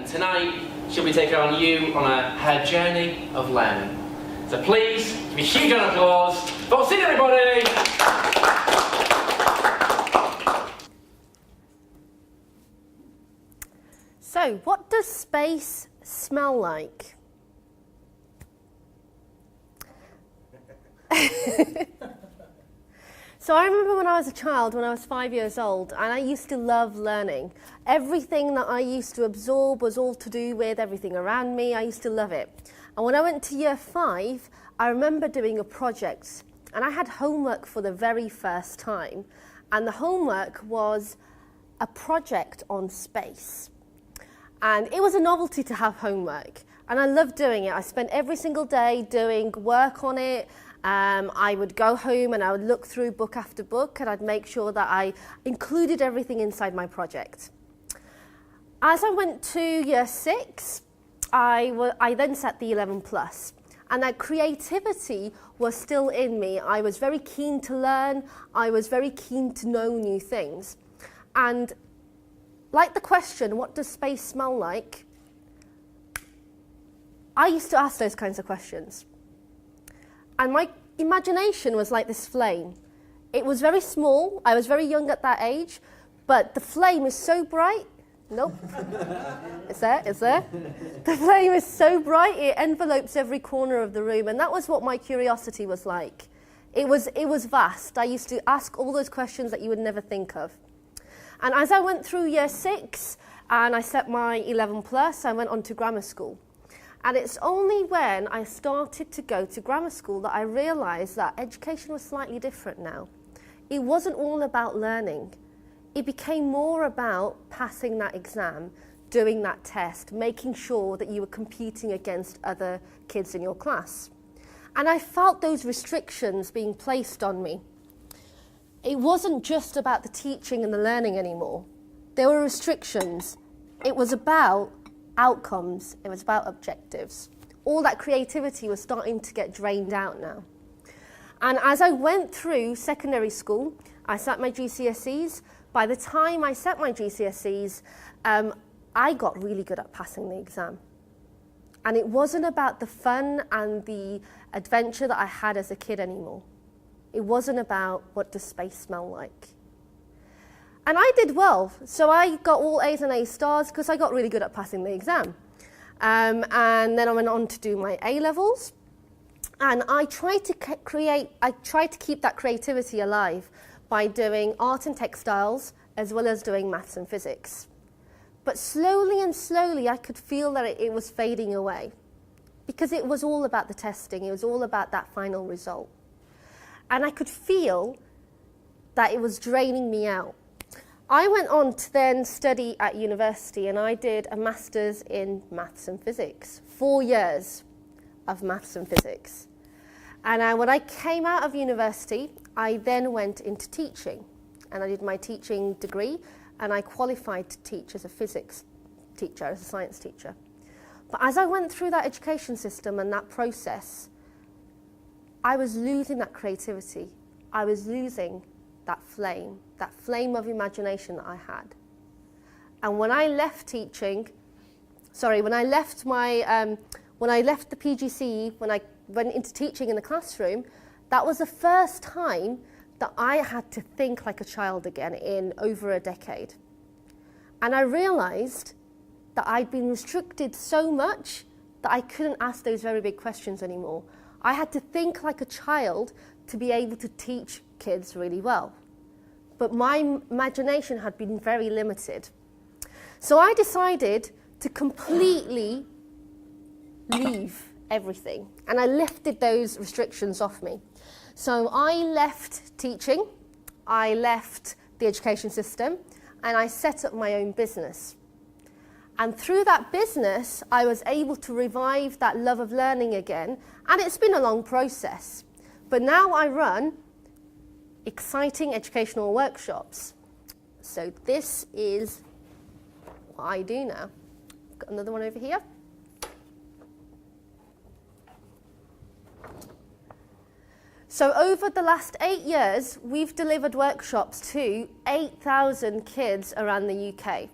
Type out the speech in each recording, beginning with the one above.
and tonight she'll be taking her journey of learning. So please, give me a huge round of applause. Vaccine, everybody! So, what does space smell like? So I remember when I was a child, when I was 5 years old, and I used to love learning. Everything that I used to absorb was all to do with everything around me. I used to love it. And when I went to year 5, I remember doing a project, and I had homework for the very first time. And the homework was a project on space. And it was a novelty to have homework, and I loved doing it. I spent every single day doing work on it. I would go home and I would look through book after book, and I'd make sure that I included everything inside my project. As I went to year 6, I then set the 11 plus, and that creativity was still in me. I was very keen to learn. I was very keen to know new things. And like the question, what does space smell like? I used to ask those kinds of questions. And my imagination was like this flame. It was very small. I was very young at that age, but the flame is so bright. Nope. It's there, it's there. The flame is so bright, it envelopes every corner of the room. And that was what my curiosity was like. It was vast. I used to ask all those questions that you would never think of. And as I went through year 6 and I set my 11 plus, I went on to grammar school. And it's only when I started to go to grammar school that I realised that education was slightly different now. It wasn't all about learning. It became more about passing that exam, doing that test, making sure that you were competing against other kids in your class. And I felt those restrictions being placed on me. It wasn't just about the teaching and the learning anymore. There were restrictions. It was about outcomes. It was about objectives. All that creativity was starting to get drained out now. And as I went through secondary school, I sat my GCSEs. By the time I set my GCSEs, I got really good at passing the exam. And it wasn't about the fun and the adventure that I had as a kid anymore. It wasn't about what does space smell like. And I did well. So I got all A's and A stars because I got really good at passing the exam. And then I went on to do my A-levels. And I tried to keep that creativity alive by doing art and textiles as well as doing maths and physics. But slowly and slowly I could feel that it was fading away because it was all about the testing. It was all about that final result. And I could feel that it was draining me out. I went on to then study at university, and I did a master's in maths and physics, 4 years of maths and physics. And when I came out of university, I then went into teaching, and I did my teaching degree, and I qualified to teach as a physics teacher, as a science teacher. But as I went through that education system and that process, I was losing that creativity. I was losing that flame of imagination that I had. And when I left teaching, when I left the PGCE, when I went into teaching in the classroom, that was the first time that I had to think like a child again in over a decade. And I realised that I'd been restricted so much that I couldn't ask those very big questions anymore. I had to think like a child to be able to teach kids really well. But my imagination had been very limited. So I decided to completely leave everything, and I lifted those restrictions off me. So I left teaching, I left the education system, and I set up my own business. And through that business, I was able to revive that love of learning again, and it's been a long process. But now I run exciting educational workshops. So this is what I do now. Got another one over here. So over the last 8 years, we've delivered workshops to 8,000 kids around the UK.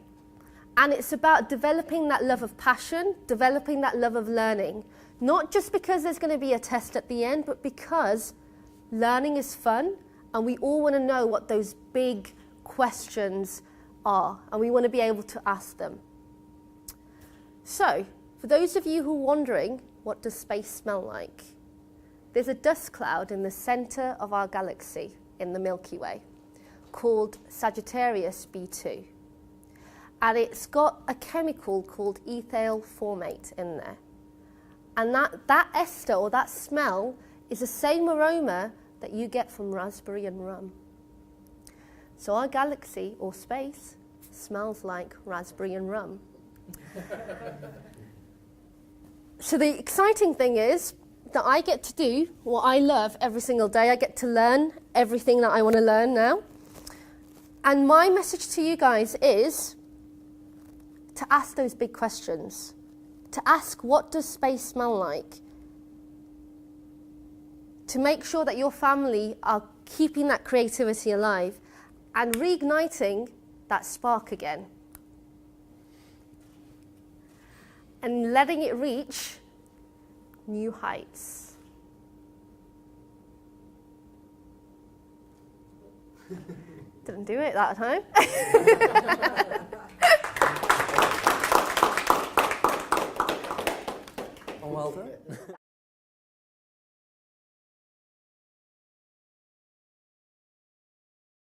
And it's about developing that love of passion, developing that love of learning. Not just because there's going to be a test at the end, but because learning is fun and we all want to know what those big questions are and we want to be able to ask them. So, for those of you who are wondering, what does space smell like? There's a dust cloud in the center of our galaxy in the Milky Way called Sagittarius B2. And it's got a chemical called ethyl formate in there. And that ester, or that smell, is the same aroma that you get from raspberry and rum. So our galaxy, or space, smells like raspberry and rum. So the exciting thing is that I get to do what I love every single day. I get to learn everything that I want to learn now. And my message to you guys is to ask those big questions. To ask, what does space smell like? To make sure that your family are keeping that creativity alive and reigniting that spark again. And letting it reach new heights. Didn't do it that time. Well done.